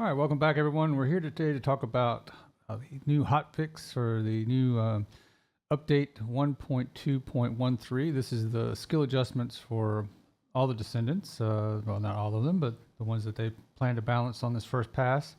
All right, welcome back, everyone. We're here today to talk about the new hotfix or the new update 1.2.13. This is the skill adjustments for all the descendants. Well, not all of them, but the ones that they plan to balance on this first pass.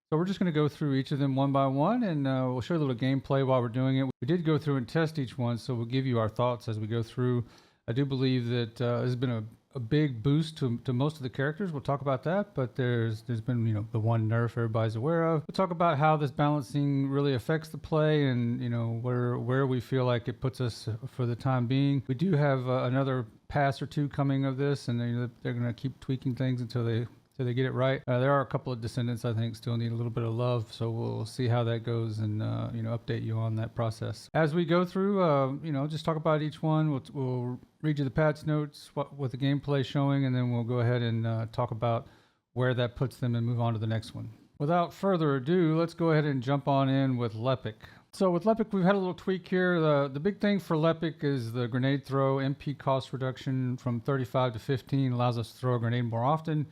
So we're just going to go through each of them one by one, and we'll show you a little gameplay while we're doing it. We did go through and test each one, so we'll give you our thoughts as we go through. I do believe that this has been a big boost to most of the characters. We'll talk about that, but there's been, the one nerf everybody's aware of. We'll talk about how this balancing really affects the play and, where we feel like it puts us for the time being. We do have another pass or two coming of this, and they're going to keep tweaking things until they get it right. There are a couple of descendants I think still need a little bit of love, so we'll see how that goes and update you on that process as we go through. Just talk about each one. We'll read you the patch notes, what the gameplay showing, and then we'll go ahead and talk about where that puts them and move on to the next one. Without further ado, let's go ahead and jump on in with Lepic. So with Lepic, we've had a little tweak here. The big thing for Lepic is the grenade throw MP cost reduction from 35 to 15 allows us to throw a grenade more often.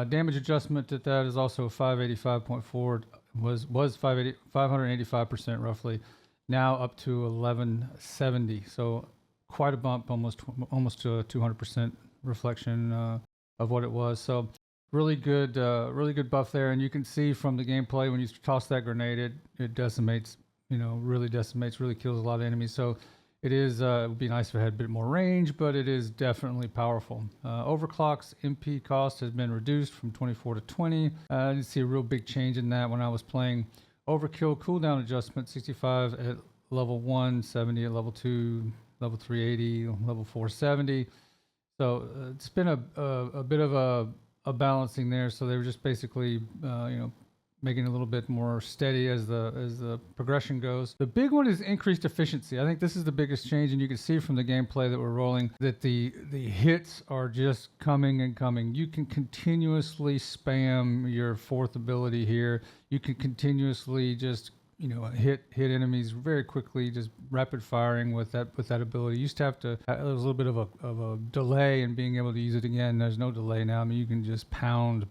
Damage adjustment at that is also 585.4, was 585% roughly, now up to 1170. So quite a bump, almost to a 200% reflection of what it was. So really good buff there. And you can see from the gameplay when you toss that grenade, it decimates, really kills a lot of enemies. So it would be nice if it had a bit more range, but it is definitely powerful. Overclock's MP cost has been reduced from 24 to 20. I didn't see a real big change in that when I was playing. Overkill cooldown adjustment, 65 at level 1, 70 at level 2, level 380, level 470. So it's been a bit of a balancing there. So they were just basically, making it a little bit more steady as the progression goes. The big one is increased efficiency. I think this is the biggest change, and you can see from the gameplay that we're rolling that the hits are just coming and coming. You can continuously spam your fourth ability here. You can continuously just hit enemies very quickly, just rapid firing with that ability. You used to have to. There was a little bit of a delay in being able to use it again. There's no delay now. I mean, you can just pound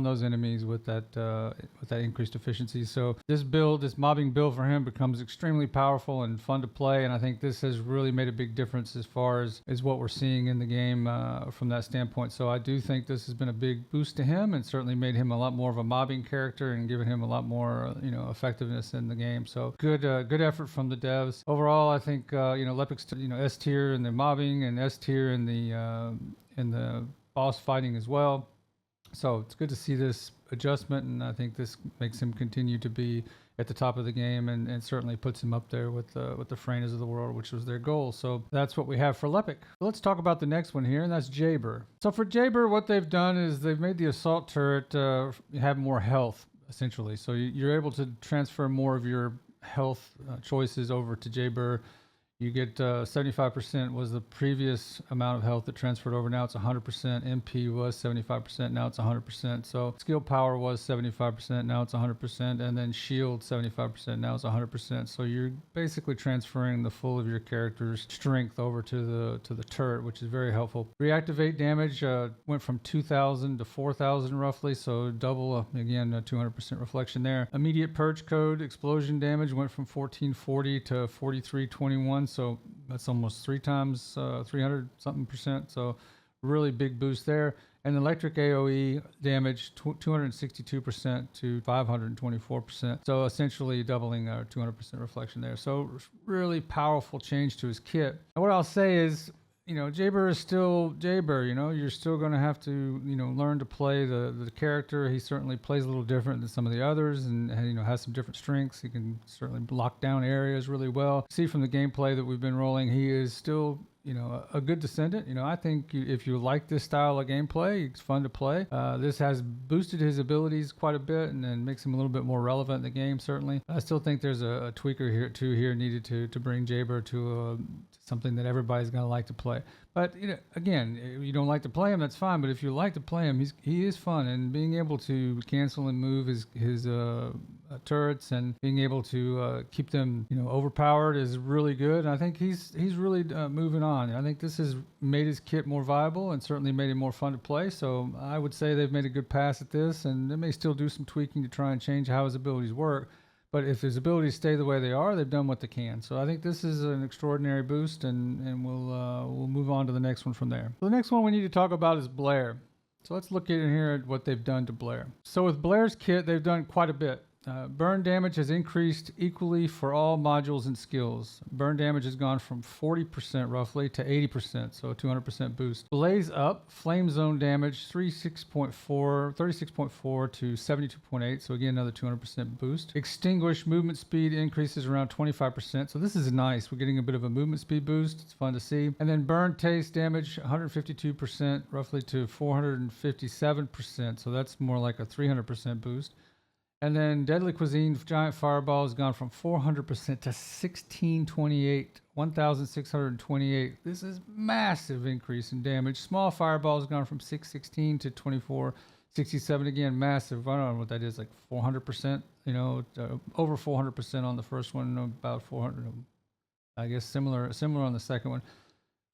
those enemies with that increased efficiency. So this mobbing build for him becomes extremely powerful and fun to play, and I think this has really made a big difference as far as what we're seeing in the game from that standpoint. So I do think this has been a big boost to him and certainly made him a lot more of a mobbing character and given him a lot more effectiveness in the game. So good effort from the devs. Overall, I think Lepic's S tier in the mobbing and S tier in the boss fighting as well. So it's good to see this adjustment, and I think this makes him continue to be at the top of the game and certainly puts him up there with the Freynas of the world, which was their goal. So that's what we have for Lepic. Let's talk about the next one here, and that's Jayber. So for Jayber, what they've done is they've made the assault turret have more health, essentially. So you're able to transfer more of your health choices over to Jayber. You get 75% was the previous amount of health that transferred over. Now it's 100%. MP was 75%. Now it's 100%. So skill power was 75%. Now it's 100%. And then shield 75%. Now it's 100%. So you're basically transferring the full of your character's strength over to the turret, which is very helpful. Reactivate damage went from 2,000 to 4,000 roughly. So double, again, 200% reflection there. Immediate purge code explosion damage went from 1440 to 4321. So that's almost 3 times 300 something percent. So really big boost there. And electric AoE damage 262% to 524%. So essentially doubling our 200% reflection there. So really powerful change to his kit. And what I'll say is, Jayber is still Jayber. You're still going to have to, learn to play the character. He certainly plays a little different than some of the others and has some different strengths. He can certainly lock down areas really well. See from the gameplay that we've been rolling, he is still, a good descendant. I think if you like this style of gameplay, it's fun to play. This has boosted his abilities quite a bit and then makes him a little bit more relevant in the game, certainly. I still think there's a tweaker here needed to bring Jayber to something that everybody's going to like to play. But again, if you don't like to play him, that's fine. But if you like to play him, he is fun, and being able to cancel and move his turrets, and being able to keep them, overpowered is really good. And I think he's really moving on. I think this has made his kit more viable and certainly made it more fun to play. So I would say they've made a good pass at this, and they may still do some tweaking to try and change how his abilities work. But if his abilities stay the way they are, they've done what they can. So I think this is an extraordinary boost, and we'll move on to the next one from there. The next one we need to talk about is Blair. So let's look in here at what they've done to Blair. So with Blair's kit, they've done quite a bit. Burn damage has increased equally for all modules and skills. Burn damage has gone from 40% roughly to 80%, so a 200% boost. Blaze up, flame zone damage 36.4 to 72.8, so again another 200% boost. Extinguish, movement speed increases around 25%, so this is nice. We're getting a bit of a movement speed boost. It's fun to see. And then burn taste damage 152% roughly to 457%, so that's more like a 300% boost. And then Deadly Cuisine Giant Fireball has gone from 400% to 1628, 1,628. This is massive increase in damage. Small Fireball has gone from 616 to 2467. Again, massive. I don't know what that is, like 400%. Over 400% on the first one, about 400. I guess similar on the second one.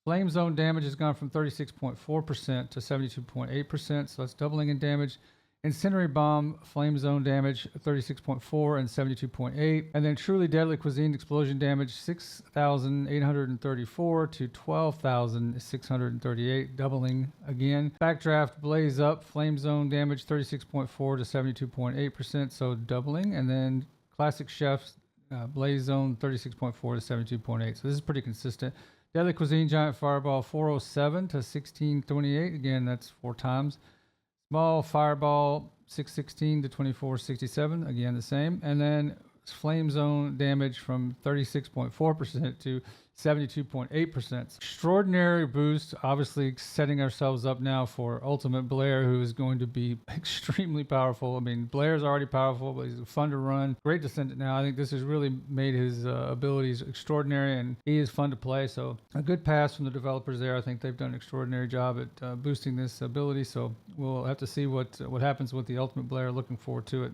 Flame Zone damage has gone from 36.4% to 72.8%. So that's doubling in damage. Incendiary Bomb, Flame Zone damage, 36.4 and 72.8. And then Truly Deadly Cuisine explosion damage, 6,834 to 12,638, doubling again. Backdraft Blaze Up, Flame Zone damage, 36.4 to 72.8%, so doubling. And then Classic Chef's Blaze Zone, 36.4 to 72.8. So this is pretty consistent. Deadly Cuisine Giant Fireball, 407 to 1628. Again, that's 4 times. Small Fireball, 616 to 2467, again the same. And then Flame Zone damage from 36.4% to 72.8%. Extraordinary boost, obviously setting ourselves up now for Ultimate Blair, who is going to be extremely powerful. I mean, Blair's already powerful, but he's fun to run. Great Descendant now. I think this has really made his abilities extraordinary, and he is fun to play. So a good pass from the developers there. I think they've done an extraordinary job at boosting this ability. So we'll have to see what happens with the Ultimate Blair. Looking forward to it.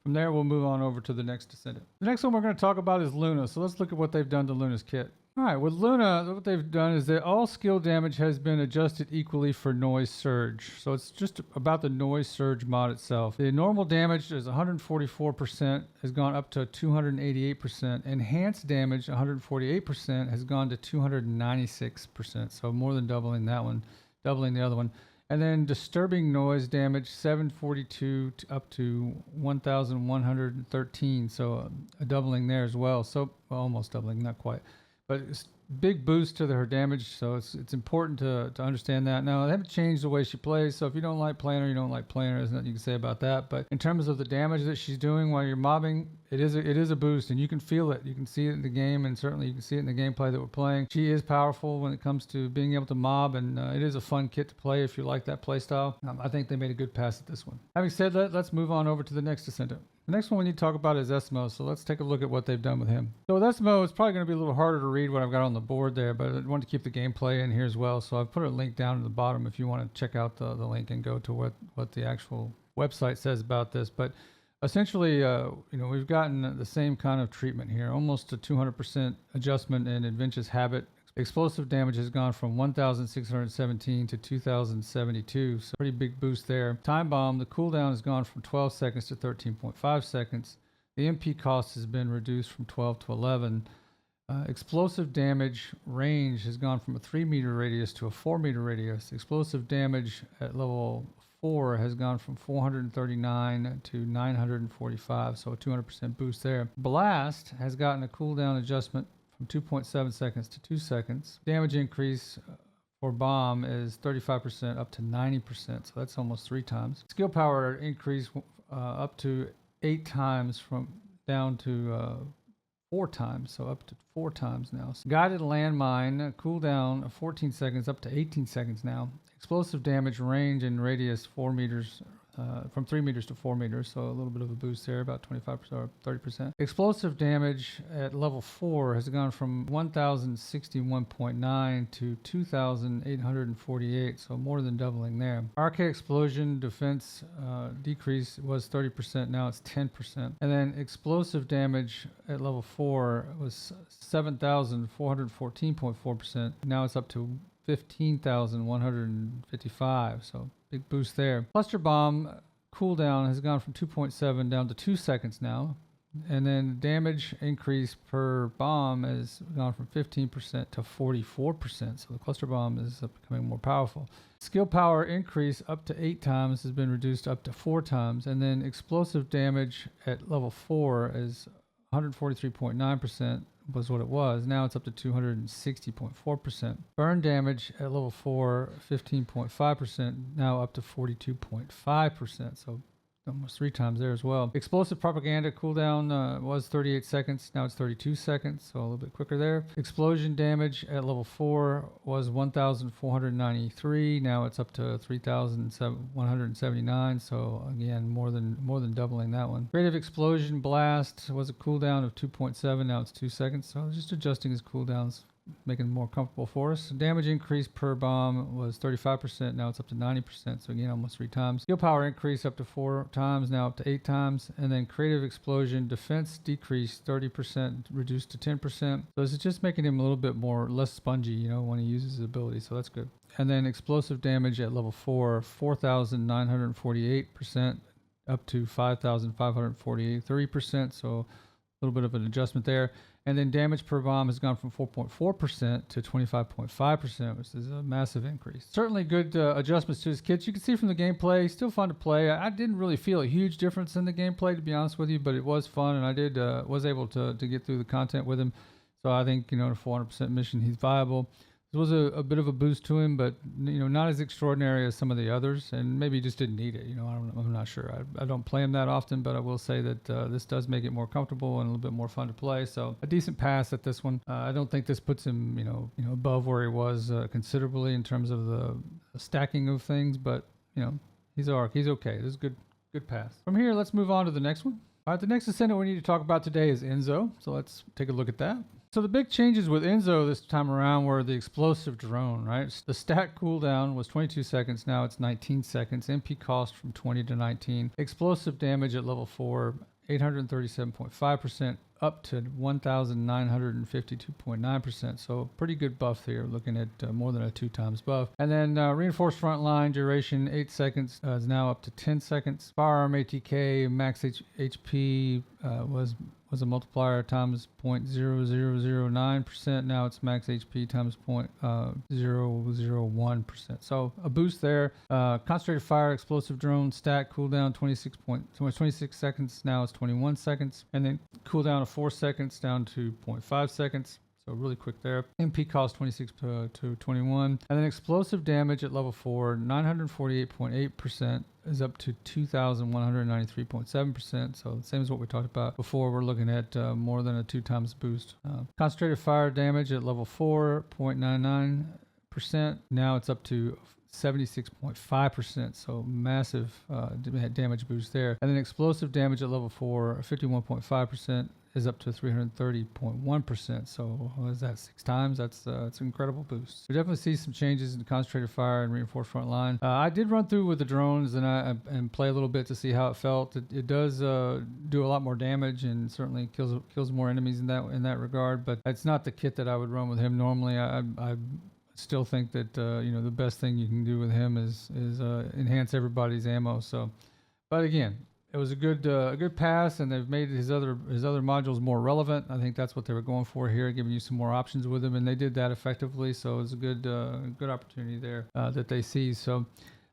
From there, we'll move on over to the next Descendant. The next one we're going to talk about is Luna. So let's look at what they've done to Luna's kit. All right, with Luna, what they've done is that all skill damage has been adjusted equally for noise surge. So it's just about the noise surge mod itself. The normal damage is 144%, has gone up to 288%. Enhanced damage, 148%, has gone to 296%. So more than doubling that one, doubling the other one. And then disturbing noise damage, 742 up to 1,113. So a doubling there as well. So almost doubling, not quite. But it's big boost to her damage, so it's important to understand that. Now, they haven't changed the way she plays, so if you don't like playing her, you don't like playing her. There's nothing you can say about that. But in terms of the damage that she's doing while you're mobbing, it is a boost, and you can feel it. You can see it in the game, and certainly you can see it in the gameplay that we're playing. She is powerful when it comes to being able to mob, and it is a fun kit to play if you like that play style. I think they made a good pass at this one. Having said that, let's move on over to the next Descendant. The next one we need to talk about is Esiemo, so let's take a look at what they've done with him. So with Esiemo, it's probably going to be a little harder to read what I've got on the board there, but I want to keep the gameplay in here as well, so I've put a link down at the bottom if you want to check out the link and go to what the actual website says about this. But essentially, we've gotten the same kind of treatment here, almost a 200% adjustment in Adventure's Habit. Explosive damage has gone from 1,617 to 2,072, so pretty big boost there. Time Bomb, the cooldown has gone from 12 seconds to 13.5 seconds. The MP cost has been reduced from 12 to 11. Explosive damage range has gone from a 3-meter radius to a 4-meter radius. Explosive damage at level 4 has gone from 439 to 945, so a 200% boost there. Blast has gotten a cooldown adjustment from 2.7 seconds to 2 seconds. Damage increase for bomb is 35% up to 90%, so that's almost 3 times. Skill power increase up to 8 times from down to 4 times, so up to 4 times now. So guided landmine cooldown of 14 seconds up to 18 seconds now. Explosive damage range and radius 4 meters from 3 meters to 4 meters, so a little bit of a boost there, about 25% or 30%. Explosive damage at level 4 has gone from 1,061.9 to 2,848, so more than doubling there. Arcade explosion defense decrease was 30%, now it's 10%. And then explosive damage at level 4 was 7,414.4%, now it's up to 15,155, so big boost there. Cluster bomb cooldown has gone from 2.7 down to 2 seconds now. And then damage increase per bomb has gone from 15% to 44%. So the cluster bomb is becoming more powerful. Skill power increase up to 8 times has been reduced up to 4 times. And then explosive damage at level 4 is 143.9%. was what it was. Now it's up to 260.4%. Burn damage at level 4, 15.5%, now up to 42.5%. So almost 3 times there as well. Explosive propaganda cooldown was 38 seconds. Now it's 32 seconds, so a little bit quicker there. Explosion damage at level 4 was 1,493. Now it's up to 3,179. So again, more than doubling that one. Creative explosion blast was a cooldown of 2.7. Now it's 2 seconds. So just adjusting his cooldowns, making it more comfortable for us. Damage increase per bomb was 35%. Now it's up to 90%. So again, almost 3 times. Skill power increase up to 4 times. Now up to 8 times. And then creative explosion defense decrease 30%, reduced to 10%. So this is just making him a little bit less spongy, when he uses his ability. So that's good. And then explosive damage at level 4, 4,948%, up to 5,548, 30%. So a little bit of an adjustment there. And then damage per bomb has gone from 4.4% to 25.5%, which is a massive increase. Certainly good adjustments to his kits. You can see from the gameplay, still fun to play. I didn't really feel a huge difference in the gameplay, to be honest with you, but it was fun, and I was able to get through the content with him. So I think, in a 400% mission, he's viable. It was a bit of a boost to him, but not as extraordinary as some of the others, and maybe he just didn't need it. I'm not sure. I don't play him that often, but I will say that this does make it more comfortable and a little bit more fun to play. So a decent pass at this one. I don't think this puts him above where he was considerably in terms of the stacking of things, but he's okay. This is good pass. From here, let's move on to the next one. All right, the next descendant we need to talk about today is Enzo. So let's take a look at that. So the big changes with Enzo this time around were the explosive drone, right? The stat cooldown was 22 seconds. Now it's 19 seconds. MP cost from 20 to 19. Explosive damage at level 4, 837.5%, up to 1,952.9%. So pretty good buff here, looking at more than a 2 times buff. And then reinforced front line duration 8 seconds is now up to 10 seconds. Firearm ATK max HP was a multiplier times 0.0009%. Now it's max HP times 0.001%. So a boost there. Concentrated fire explosive drone stat cooldown 26 seconds. Now it's 21 seconds. And then cooldown of 4 seconds down to 0.5 seconds. So really quick there. MP cost 26 to 21. And then explosive damage at level 4, 948.8% is up to 2,193.7%. So the same as what we talked about before. We're looking at more than a 2 times boost. Concentrated fire damage at level 4, 0.99%. Now it's up to 76.5%, so massive damage boost there. And then explosive damage at level 4, 51.5%, is up to 330.1%. So what is that, 6 times? That's an incredible boost. We definitely see some changes in concentrated fire and reinforced front line. I did run through with the drones and play a little bit to see how it felt. It does do a lot more damage and certainly kills more enemies in that regard. But it's not the kit that I would run with him normally. I still think that the best thing you can do with him is enhance everybody's ammo. So, but again, it was a good pass, and they've made his other modules more relevant. I think that's what they were going for here, giving you some more options with him, and they did that effectively. So it was a good opportunity there that they see. So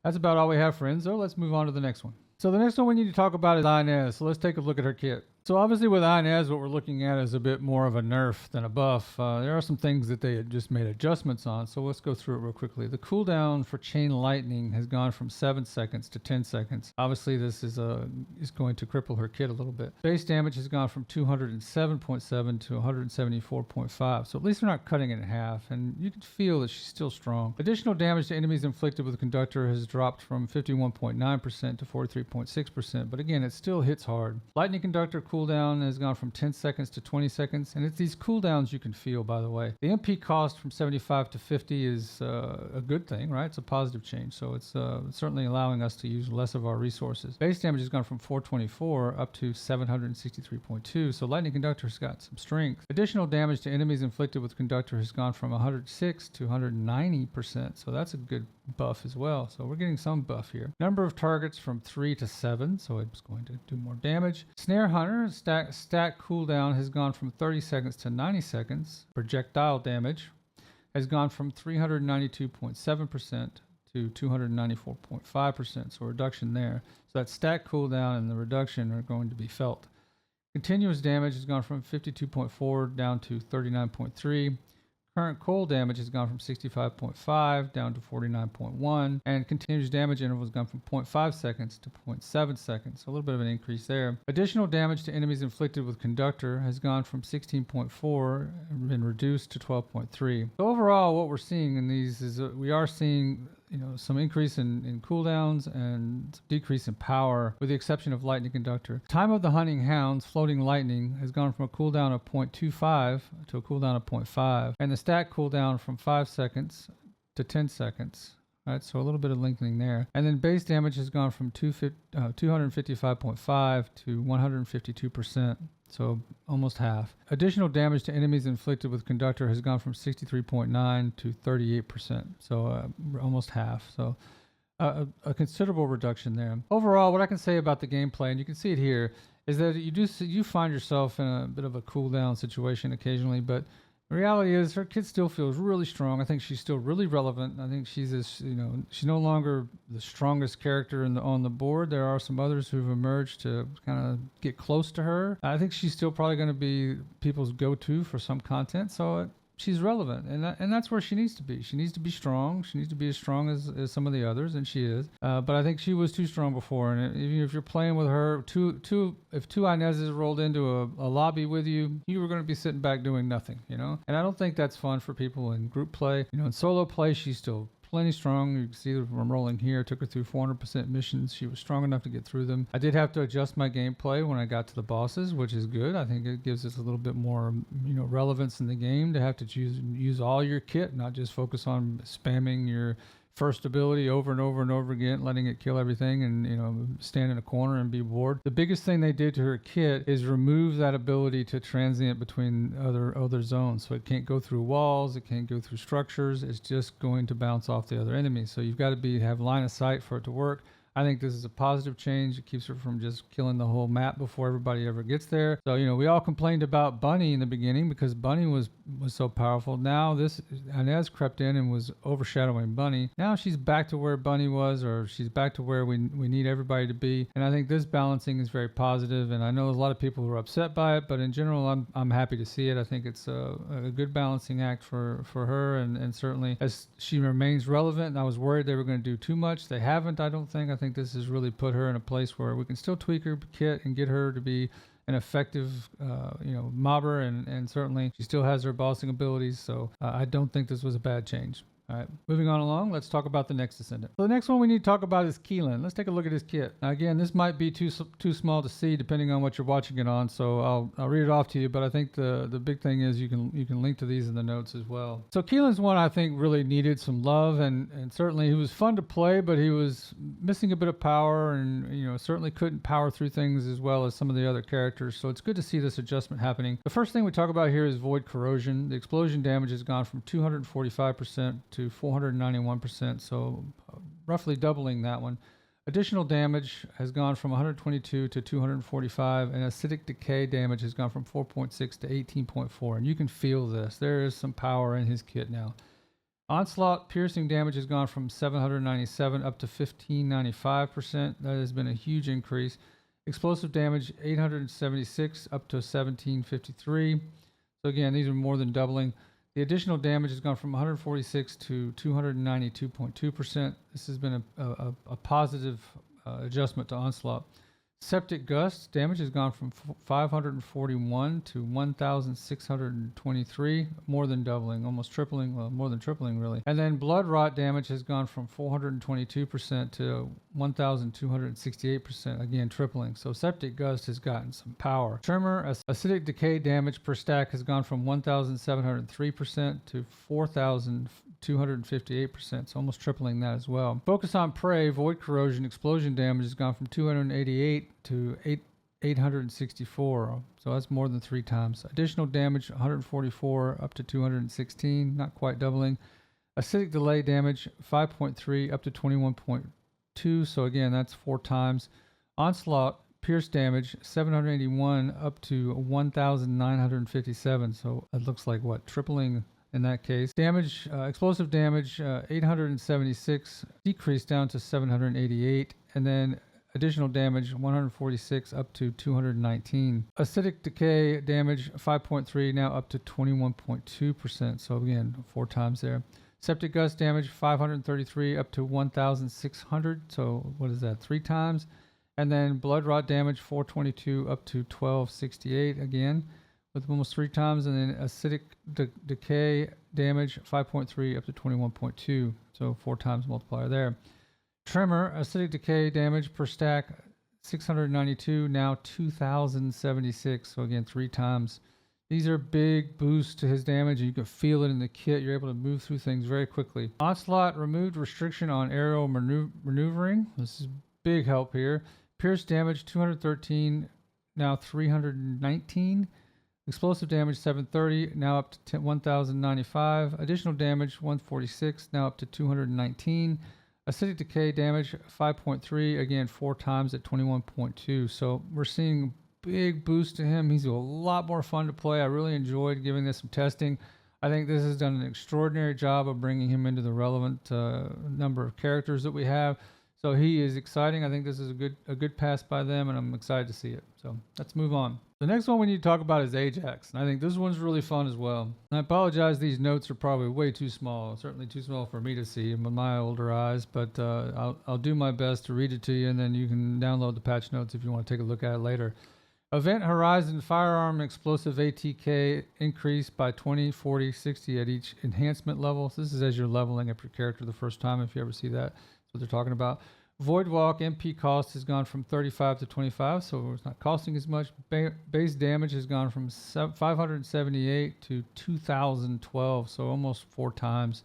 that's about all we have for Enzo. Let's move on to the next one. So the next one we need to talk about is Inez. So let's take a look at her kit. So obviously with Inez, what we're looking at is a bit more of a nerf than a buff. There are some things that they had just made adjustments on, so let's go through it real quickly. The cooldown for Chain Lightning has gone from 7 seconds to 10 seconds. Obviously this is going to cripple her kit a little bit. Base damage has gone from 207.7 to 174.5, so at least they're not cutting it in half, and you can feel that she's still strong. Additional damage to enemies inflicted with the Conductor has dropped from 51.9% to 43.6%, but again, it still hits hard. Lightning Conductor cooldown has gone from 10 seconds to 20 seconds, and it's these cooldowns you can feel, by the way. The MP cost from 75 to 50 is a good thing, right? It's a positive change, so it's certainly allowing us to use less of our resources. Base damage has gone from 424 up to 763.2, so Lightning Conductor has got some strength. Additional damage to enemies inflicted with Conductor has gone from 106 to 190%, so that's a good buff as well. So we're getting some buff here. Number of targets from 3 to 7, so it's going to do more damage. Snare Hunter stat cooldown has gone from 30 seconds to 90 seconds. Projectile damage has gone from 392.7% to 294.5%, so a reduction there. So that stat cooldown and the reduction are going to be felt. Continuous damage has gone from 52.4 down to 39.3. Current cold damage has gone from 65.5 down to 49.1, and continuous damage interval has gone from 0.5 seconds to 0.7 seconds, so a little bit of an increase there. Additional damage to enemies inflicted with Conductor has gone from 16.4 and been reduced to 12.3. So overall, what we're seeing in these is we are seeing some increase in cooldowns and decrease in power, with the exception of Lightning Conductor. Time of the Hunting Hounds Floating Lightning has gone from a cooldown of 0.25 to a cooldown of 0.5, and the stat cooldown from 5 seconds to 10 seconds. Right, so a little bit of lengthening there. And then base damage has gone from 255.5 to 152%. So almost half. Additional damage to enemies inflicted with Conductor has gone from 63.9 to 38%. So almost half. So a considerable reduction there. Overall, what I can say about the gameplay, and you can see it here, is that you find yourself in a bit of a cooldown situation occasionally, but the reality is her kit still feels really strong. I think she's still really relevant. I think she's she's no longer the strongest character on the board. There are some others who've emerged to kind of get close to her. I think she's still probably going to be people's go-to for some content. So she's relevant, and that's where she needs to be. She needs to be strong. She needs to be as strong as some of the others, and she is. But I think she was too strong before, and if you're playing with her, if two Inezes rolled into a lobby with you, you were going to be sitting back doing nothing, And I don't think that's fun for people in group play. In solo play, she's still plenty strong. You can see that from rolling here. Took her through 400% missions. She was strong enough to get through them. I did have to adjust my gameplay when I got to the bosses, which is good. I think it gives us a little bit more, relevance in the game to have to use all your kit, not just focus on spamming your first ability over and over and over again, letting it kill everything and, stand in a corner and be bored. The biggest thing they did to her kit is remove that ability to transient between other zones. So it can't go through walls, it can't go through structures, it's just going to bounce off the other enemies. So you've got to have line of sight for it to work. I think this is a positive change. It keeps her from just killing the whole map before everybody ever gets there. So, we all complained about Bunny in the beginning because Bunny was so powerful. Now this Inez crept in and was overshadowing Bunny. Now she's back to where Bunny was, or she's back to where we need everybody to be. And I think this balancing is very positive. And I know there's a lot of people who are upset by it, but in general, I'm happy to see it. I think it's a good balancing act for her, and certainly as she remains relevant. And I was worried they were going to do too much. They haven't, I don't think. I think this has really put her in a place where we can still tweak her kit and get her to be an effective, mobber, and certainly she still has her bossing abilities. So I don't think this was a bad change. All right, moving on along, let's talk about the next descendant. So the next one we need to talk about is Keelan. Let's take a look at his kit. Now again, this might be too small to see depending on what you're watching it on, so I'll read it off to you, but I think the big thing is you can link to these in the notes as well. So Keelan's one I think really needed some love, and certainly he was fun to play, but he was missing a bit of power, and certainly couldn't power through things as well as some of the other characters, so it's good to see this adjustment happening. The first thing we talk about here is Void Corrosion. The explosion damage has gone from 245% to 491%, so roughly doubling that one. Additional damage has gone from 122 to 245, and acidic decay damage has gone from 4.6 to 18.4, and you can feel this. There is some power in his kit now. Onslaught piercing damage has gone from 797 up to 1595%. That has been a huge increase. Explosive damage 876 up to 1753. So again, these are more than doubling. The additional damage has gone from 146 to 292.2%. This has been a positive adjustment to Onslaught. Septic Gust damage has gone from 541 to 1,623, more than doubling, almost tripling, well, more than tripling really. And then Blood Rot damage has gone from 422% to 1,268%, again tripling. So Septic Gust has gotten some power. Tremor, acidic decay damage per stack has gone from 1,703% to 4,258%, so almost tripling that as well. Focus on Prey, Void Corrosion, Explosion damage has gone from 288 to 864, so that's more than 3 times. Additional damage 144 up to 216, not quite doubling. Acidic delay damage 5.3 up to 21.2, so again that's 4 times. Onslaught pierce damage 781 up to 1,957, so it looks like what, tripling in that case. Damage, explosive damage 876 decreased down to 788, and then additional damage 146 up to 219. Acidic decay damage 5.3 now up to 21.2%. So again, 4 times there. Septic Gust damage 533 up to 1,600. So what is that? 3 times. And then Blood Rot damage 422 up to 1268 again with almost 3 times. And then acidic decay damage 5.3 up to 21.2. So 4 times multiplier there. Tremor, acidic decay damage per stack 692, now 2,076. So again, 3 times. These are big boosts to his damage, and you can feel it in the kit. You're able to move through things very quickly. Onslaught removed restriction on aerial maneuvering. This is big help here. Pierce damage 213, now 319. Explosive damage 730, now up to 1,095. Additional damage 146, now up to 219. Acidic decay damage 5.3, again 4 times at 21.2. So we're seeing big boost to him. He's a lot more fun to play. I really enjoyed giving this some testing. I think this has done an extraordinary job of bringing him into the relevant number of characters that we have. So he is exciting. I think this is a good pass by them, and I'm excited to see it. So let's move on. The next one we need to talk about is Ajax, and I think this one's really fun as well. And I apologize, these notes are probably way too small, certainly too small for me to see with my older eyes, but I'll do my best to read it to you, and then you can download the patch notes if you want to take a look at it later. Event Horizon Firearm Explosive ATK increased by 20, 40, 60 at each enhancement level. So this is as you're leveling up your character the first time, if you ever see that. That's what they're talking about. Void Walk MP cost has gone from 35 to 25, so it's not costing as much. Base damage has gone from 578 to 2,012, so almost 4 times.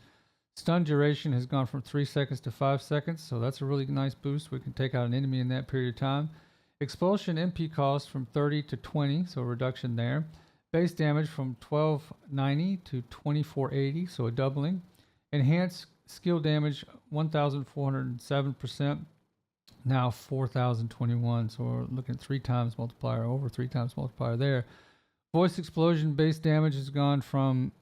Stun duration has gone from 3 seconds to 5 seconds, so that's a really nice boost. We can take out an enemy in that period of time. Expulsion MP cost from 30 to 20, so a reduction there. Base damage from 1290 to 2480, so a doubling. Enhanced skill damage 1,407%, now 4,021. So we're looking at 3 times multiplier, over 3 times multiplier there. Voice explosion base damage has gone from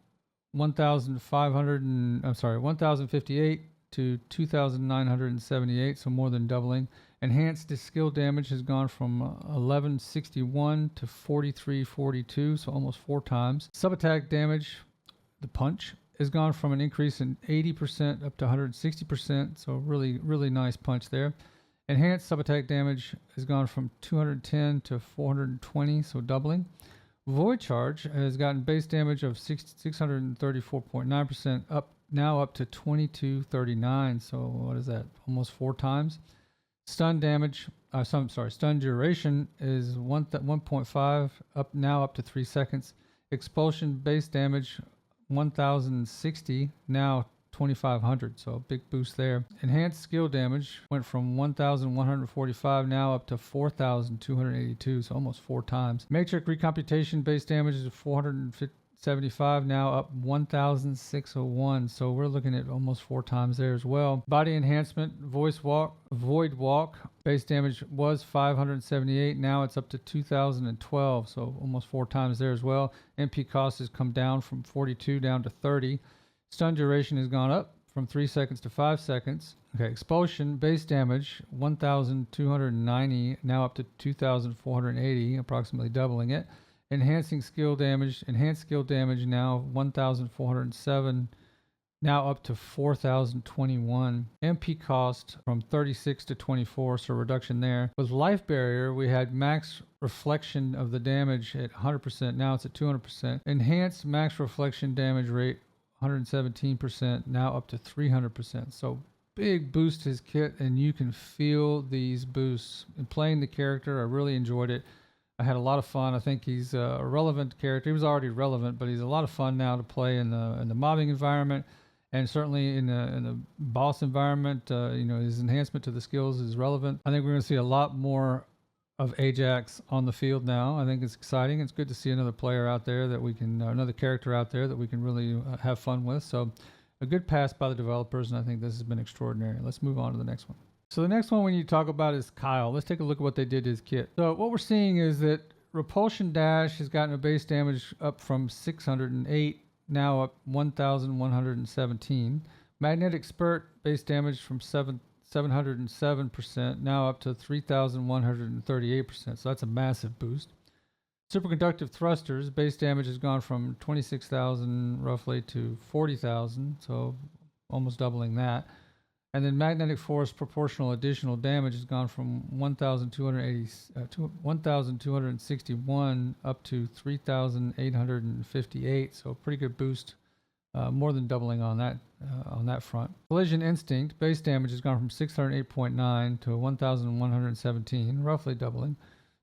1,058 to 2,978, so more than doubling. Enhanced skill damage has gone from 1161 to 4342, so almost 4 times. Sub-attack damage, the punch, has gone from an increase in 80% up to 160%, so really, really nice punch there. Enhanced sub-attack damage has gone from 210 to 420, so doubling. Void Charge has gotten base damage of 634.9%, now up to 2239, so what is that, almost 4 times. Stun damage, stun duration is 1.5, now up to 3 seconds. Expulsion base damage 1,060, now 2,500, so a big boost there. Enhanced skill damage went from 1,145 now up to 4,282, so almost 4 times. Matrix recomputation base damage is 475, now up 1,601, so we're looking at almost 4 times there as well. Body enhancement, void walk, base damage was 578, now it's up to 2,012, so almost 4 times there as well. MP cost has come down from 42 down to 30. Stun duration has gone up from 3 seconds to 5 seconds. Okay, expulsion, base damage, 1,290, now up to 2,480, approximately doubling it. Enhanced skill damage now 1,407, now up to 4,021. MP cost from 36 to 24, so reduction there. With life barrier, we had max reflection of the damage at 100%, now it's at 200%. Enhanced max reflection damage rate 117%, now up to 300%. So big boost to his kit, and you can feel these boosts. In playing the character, I really enjoyed it. I had a lot of fun. I think he's a relevant character. He was already relevant, but he's a lot of fun now to play in the mobbing environment, and certainly in the boss environment. His enhancement to the skills is relevant. I think we're going to see a lot more of Ajax on the field now. I think it's exciting. It's good to see another player out there that we can, another character out there that we can really have fun with. So a good pass by the developers, and I think this has been extraordinary. Let's move on to the next one. So the next one we need to talk about is Kyle. Let's take a look at what they did to his kit. So what we're seeing is that Repulsion Dash has gotten a base damage up from 608, now up 1,117. Magnetic Spurt base damage from 707%, now up to 3,138%. So that's a massive boost. Superconductive Thrusters base damage has gone from 26,000 roughly to 40,000, so almost doubling that. And then Magnetic Force proportional additional damage has gone from 1,261 up to 3,858. So pretty good boost, more than doubling on that front. Collision Instinct base damage has gone from 608.9 to 1,117, roughly doubling.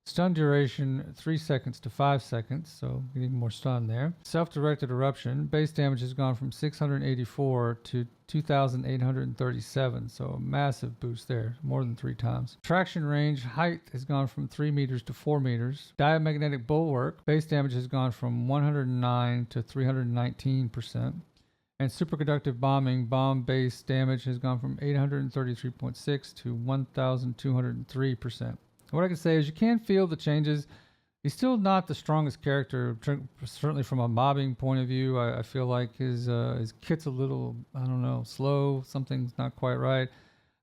Stun duration 3 seconds to 5 seconds, so getting more stun there. Self-directed Eruption base damage has gone from 684 to 2,837, so a massive boost there, more than 3 times. Traction range height has gone from 3 meters to 4 meters. Diamagnetic Bulwark base damage has gone from 109 to 319%. And Superconductive Bombing bomb base damage has gone from 833.6 to 1,203%. What I can say is you can feel the changes. He's still not the strongest character, certainly from a mobbing point of view. I feel like his kit's a little, I don't know, slow. Something's not quite right.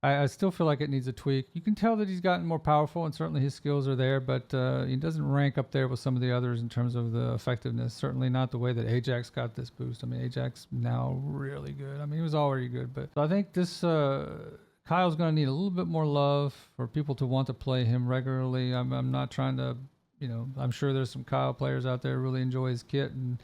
I still feel like it needs a tweak. You can tell that he's gotten more powerful, and certainly his skills are there, but he doesn't rank up there with some of the others in terms of the effectiveness. Certainly not the way that Ajax got this boost. I mean, Ajax now really good. I mean, he was already good, but I think this... Kyle's going to need a little bit more love for people to want to play him regularly. I'm not trying to, I'm sure there's some Kyle players out there who really enjoy his kit and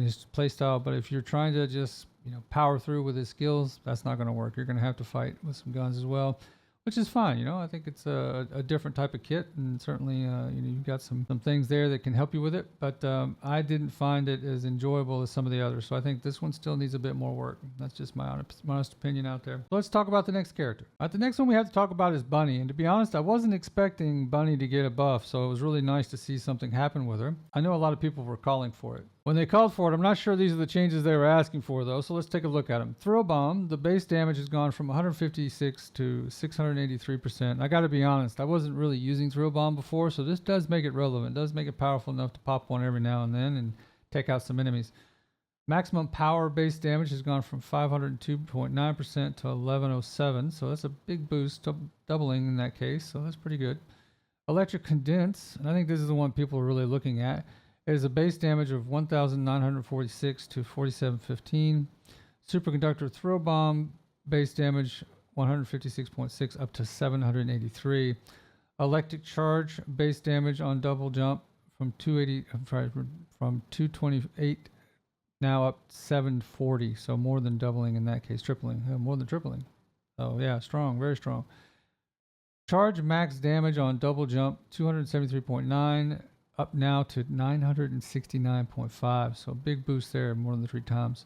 his play style, but if you're trying to just, power through with his skills, that's not going to work. You're going to have to fight with some guns as well, which is fine. I think it's a different type of kit, and certainly, you've got some things there that can help you with it, but I didn't find it as enjoyable as some of the others, so I think this one still needs a bit more work. That's just my honest opinion out there. So let's talk about the next character. The next one we have to talk about is Bunny, and to be honest, I wasn't expecting Bunny to get a buff, so it was really nice to see something happen with her. I know a lot of people were calling for it. When they called for it, I'm not sure these are the changes they were asking for, though, so let's take a look at them. Throw Bomb, the base damage has gone from 156 to 683%. I got to be honest, I wasn't really using Throw Bomb before, so this does make it relevant. It does make it powerful enough to pop one every now and then and take out some enemies. Maximum Power base damage has gone from 502.9% to 1107, so that's a big boost, doubling in that case, so that's pretty good. Electric Condense, and I think this is the one people are really looking at. It is a base damage of 1,946 to 4715. Superconductor Throw Bomb base damage 156.6 up to 783. Electric Charge base damage on double jump from 228 now up 740. So more than doubling in that case, tripling, more than tripling. So yeah, strong, very strong. Charge max damage on double jump 273.9. up now to 969.5, so big boost there, more than 3 times.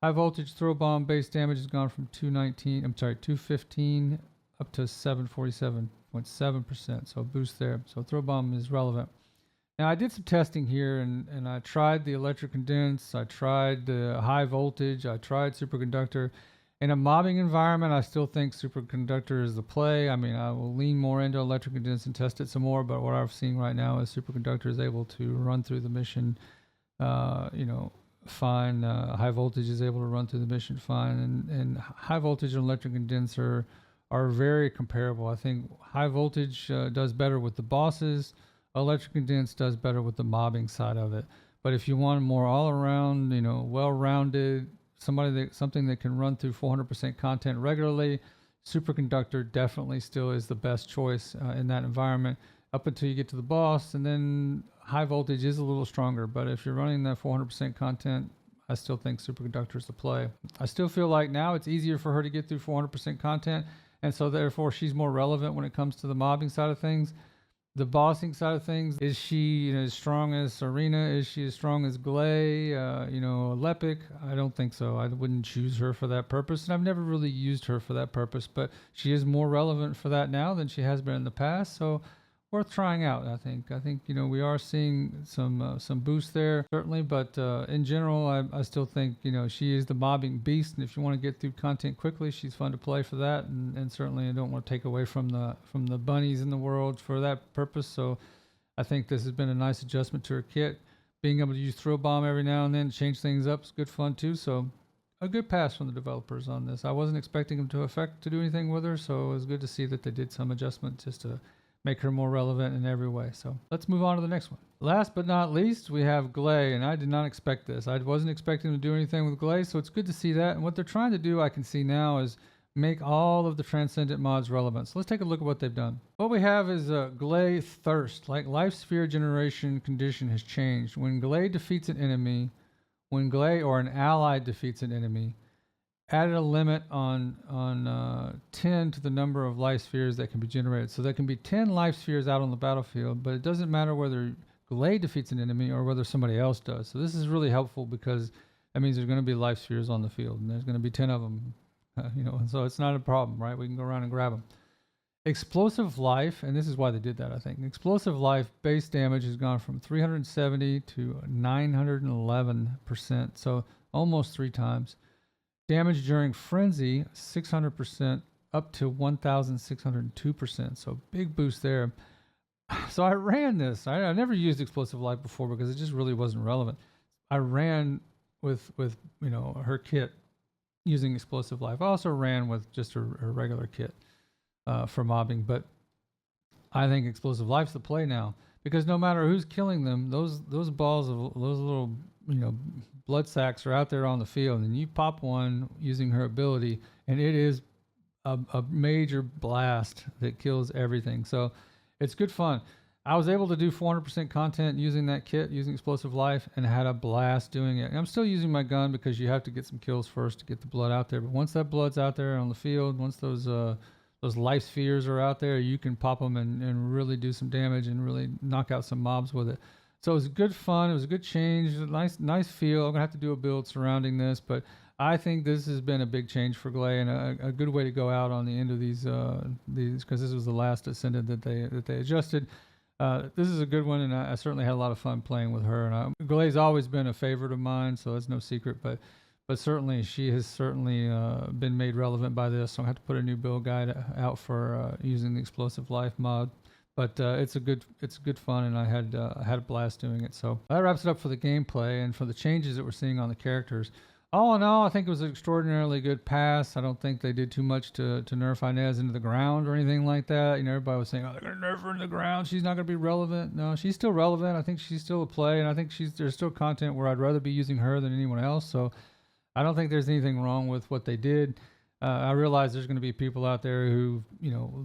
High voltage throw bomb base damage has gone from 215 up to 747.7%, so a boost there. So throw bomb is relevant. Now I did some testing here, and I tried the electric condense, I tried the high voltage, I tried superconductor. In a mobbing environment, I still think superconductor is the play. I mean, I will lean more into electric condense and test it some more, but what I'm seeing right now is superconductor is able to run through the mission, fine. High voltage is able to run through the mission fine, and high voltage and electric condenser are very comparable. I think high voltage does better with the bosses. Electric condense does better with the mobbing side of it. But if you want more all around, well-rounded, something that can run through 400% content regularly, superconductor definitely still is the best choice in that environment up until you get to the boss, and then high voltage is a little stronger. But if you're running that 400% content, I still think superconductor is the play. I still feel like now it's easier for her to get through 400% content, and so therefore she's more relevant when it comes to the mobbing side of things. The bossing side of things, is she as strong as Serena? Is she as strong as Gley? Lepic? I don't think so. I wouldn't choose her for that purpose, and I've never really used her for that purpose, but she is more relevant for that now than she has been in the past, so worth trying out. I think we are seeing some boost there certainly, but in general I still think she is the mobbing beast, and if you want to get through content quickly, she's fun to play for that, and certainly I don't want to take away from the bunnies in the world for that purpose. So I think this has been a nice adjustment to her kit. Being able to use throw bomb every now and then to change things up is good fun too. So a good pass from the developers on this. I wasn't expecting them to do anything with her, so it was good to see that they did some adjustment just to make her more relevant in every way. So let's move on to the next one. Last but not least, we have Gley, and I did not expect this. I wasn't expecting to do anything with Gley, so it's good to see that. And what they're trying to do, I can see now, is make all of the Transcendent mods relevant. So let's take a look at what they've done. What we have is Gley Thirst. Like life sphere generation condition has changed. When Gley defeats an enemy, when Gley or an ally defeats an enemy, added a limit on 10 to the number of life spheres that can be generated. So there can be 10 life spheres out on the battlefield, but it doesn't matter whether Gley defeats an enemy or whether somebody else does. So this is really helpful because that means there's going to be life spheres on the field, and there's going to be 10 of them, and so it's not a problem, right? We can go around and grab them. Explosive life, and this is why they did that, I think. Explosive life base damage has gone from 370 to 911%, so almost 3 times. Damage during frenzy, 600% up to 1,602%. So big boost there. So I ran this. I never used explosive life before because it just really wasn't relevant. I ran with her kit using explosive life. I also ran with just her regular kit for mobbing, but I think explosive life's the play now because no matter who's killing them, those balls of those little blood sacks are out there on the field, and you pop one using her ability, and it is a major blast that kills everything. So it's good fun. I was able to do 400% content using that kit, using explosive life, and had a blast doing it. And I'm still using my gun because you have to get some kills first to get the blood out there. But once that blood's out there on the field, once those life spheres are out there, you can pop them and really do some damage and really knock out some mobs with it. So it was good fun. It was a good change. Nice feel. I'm gonna have to do a build surrounding this, but I think this has been a big change for Gley and a good way to go out on the end of these because this was the last Descendant that they adjusted. This is a good one, and I certainly had a lot of fun playing with her. And Gley's always been a favorite of mine, so that's no secret. But certainly she has been made relevant by this. So I have to put a new build guide out for using the explosive life mod. But it's good fun, and I had a blast doing it. So that wraps it up for the gameplay and for the changes that we're seeing on the characters. All in all, I think it was an extraordinarily good pass. I don't think they did too much to nerf Inez into the ground or anything like that. Everybody was saying, "Oh, they're going to nerf her into the ground. She's not going to be relevant." No, she's still relevant. I think she's still a play, and I think there's still content where I'd rather be using her than anyone else. So I don't think there's anything wrong with what they did. I realize there's going to be people out there who,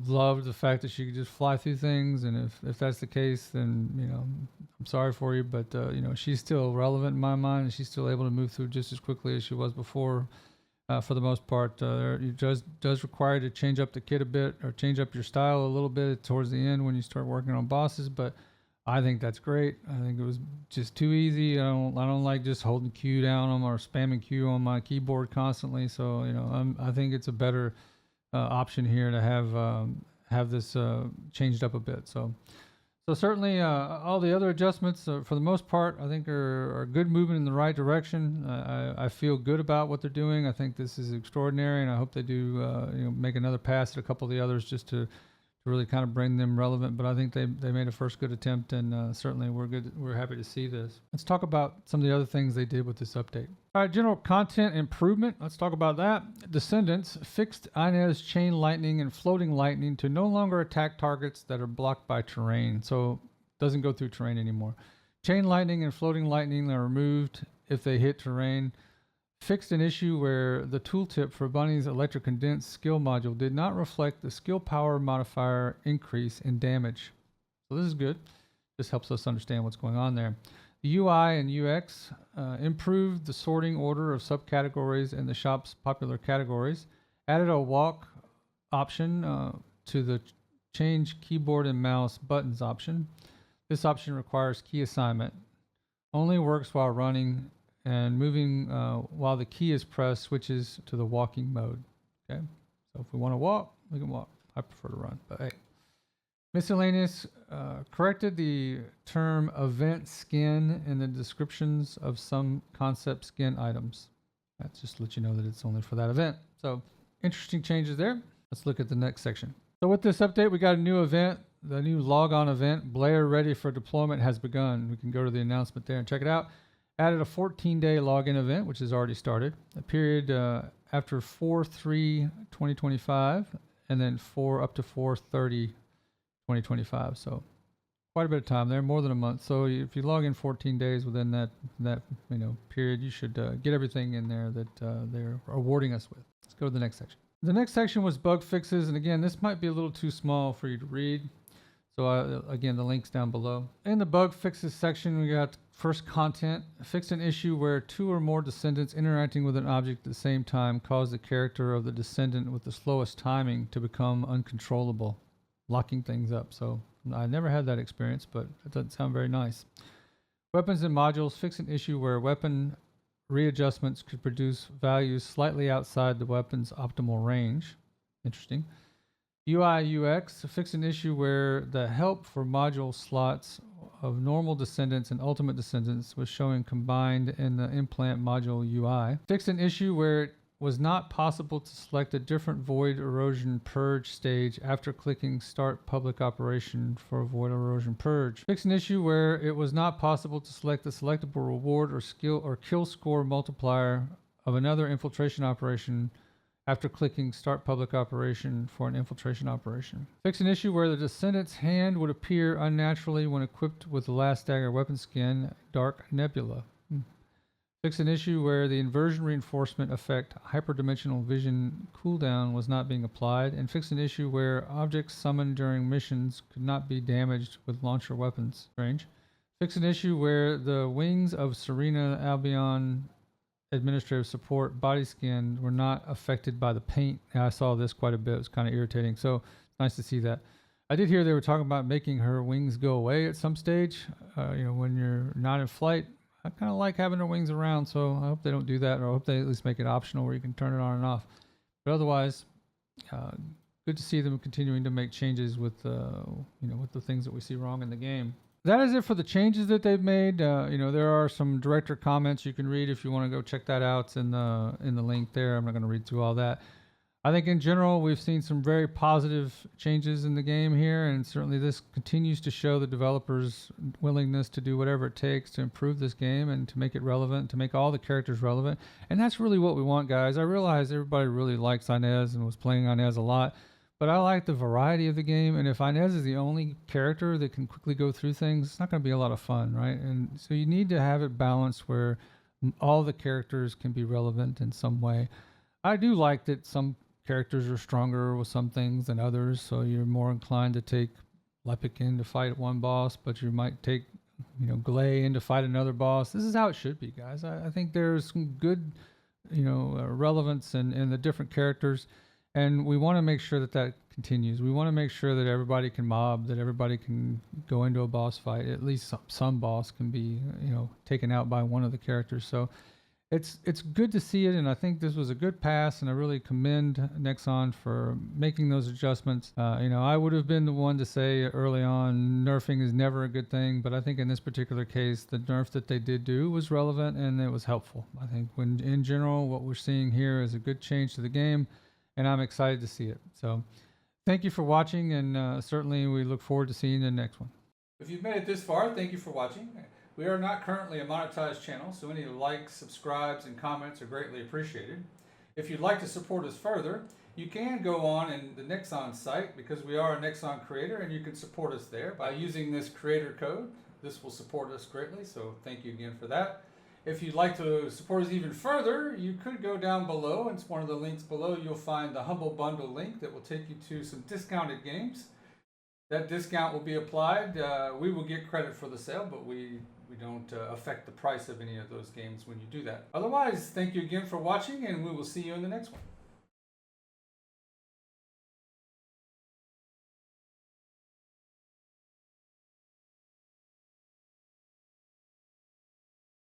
love the fact that she could just fly through things, and if that's the case, then I'm sorry for you, but she's still relevant in my mind, and she's still able to move through just as quickly as she was before. For the most part, it does require you to change up the kit a bit or change up your style a little bit towards the end when you start working on bosses, but I think that's great. I think it was just too easy. I don't like just holding Q down on or spamming Q on my keyboard constantly. So I think it's a better option here to have this changed up a bit. So certainly all the other adjustments for the most part I think are good movement in the right direction. I feel good about what they're doing. I think this is extraordinary, and I hope they do make another pass at a couple of the others just to to really kind of bring them relevant. But I think they made a first good attempt, and certainly we're happy to see this. Let's talk about some of the other things they did with this update. All right, general content improvement. Let's talk about that. Descendants fixed Inez chain lightning and floating lightning to no longer attack targets that are blocked by terrain. So it doesn't go through terrain anymore. Chain lightning and floating lightning are removed if they hit terrain. Fixed an issue where the tooltip for Bunny's electric condense skill module did not reflect the skill power modifier increase in damage. So this is good. This helps us understand what's going on there. The UI and UX improved the sorting order of subcategories in the shop's popular categories. Added a walk option to the change keyboard and mouse buttons option. This option requires key assignment. Only works while running, and moving while the key is pressed switches to the walking mode. Okay, so if we want to walk, we can walk. I prefer to run, but hey. Miscellaneous corrected the term event skin in the descriptions of some concept skin items. That's just to let you know that it's only for that event. So interesting changes there. Let's look at the next section. So with this update, we got a new event. The new logon event, Blair ready for deployment, has begun. We can go to the announcement there and check it out. Added a 14-day login event, which has already started. A period after 4/3/2025, and then up to 4/30/2025. So quite a bit of time there, more than a month. So if you log in 14 days within that period, you should get everything in there that they're awarding us with. Let's go to the next section. The next section was bug fixes, and again, this might be a little too small for you to read. So again, the link's down below. In the bug fixes section, we got first content. Fixed an issue where two or more descendants interacting with an object at the same time caused the character of the descendant with the slowest timing to become uncontrollable, locking things up. So I never had that experience, but it doesn't sound very nice. Weapons and modules. Fixed an issue where weapon readjustments could produce values slightly outside the weapon's optimal range. Interesting. UI UX fixed an issue where the help for module slots of normal descendants and ultimate descendants was showing combined in the implant module UI. Fixed an issue where it was not possible to select a different void erosion purge stage after clicking start public operation for a void erosion purge. Fixed an issue where it was not possible to select the selectable reward or skill or kill score multiplier of another infiltration operation after clicking start public operation for an infiltration operation. Fix an issue where the descendant's hand would appear unnaturally when equipped with the last dagger weapon skin, Dark Nebula. Fix an issue where the inversion reinforcement effect, hyperdimensional vision cooldown, was not being applied, and fix an issue where objects summoned during missions could not be damaged with launcher weapons. Strange. Fix an issue where the wings of Serena Albion administrative support body skin were not affected by the paint. I saw this quite a bit. It was kind of irritating. So it's nice to see that. I did hear they were talking about making her wings go away at some stage. When you're not in flight, I kind of like having her wings around. So I hope they don't do that, or I hope they at least make it optional where you can turn it on and off. But otherwise, good to see them continuing to make changes with with the things that we see wrong in the game. That is it for the changes that they've made. There are some director comments you can read if you want to go check that out in the link there. I'm not going to read through all that. I think in general, we've seen some very positive changes in the game here, and certainly this continues to show the developers' willingness to do whatever it takes to improve this game and to make it relevant, to make all the characters relevant. And that's really what we want, guys. I realize everybody really likes Inez and was playing Inez a lot, but I like the variety of the game, and if Inez is the only character that can quickly go through things, it's not going to be a lot of fun, right? And so you need to have it balanced where all the characters can be relevant in some way. I do like that some characters are stronger with some things than others, so you're more inclined to take Lepic in to fight one boss, but you might take Gley in to fight another boss. This is how it should be, guys. I think there's some good relevance in the different characters, and we want to make sure that continues. We want to make sure that everybody can mob, that everybody can go into a boss fight. At least some boss can be taken out by one of the characters. So it's good to see it, and I think this was a good pass, and I really commend Nexon for making those adjustments. I would have been the one to say early on, nerfing is never a good thing, but I think in this particular case, the nerf that they did do was relevant and it was helpful. I think in general, what we're seeing here is a good change to the game, and I'm excited to see it. So Thank you for watching, and certainly we look forward to seeing you in the next one. If you've made it this far, thank you for watching. We are not currently a monetized channel, so any likes, subscribes, and comments are greatly appreciated. If you'd like to support us further, you can go on in the Nexon site, because we are a Nexon creator, and you can support us there by using this creator code. This will support us greatly, so thank you again for that. If you'd like to support us even further, you could go down below. It's one of the links below. You'll find the Humble Bundle link that will take you to some discounted games. That discount will be applied. We will get credit for the sale, but we don't affect the price of any of those games when you do that. Otherwise, thank you again for watching, and we will see you in the next one.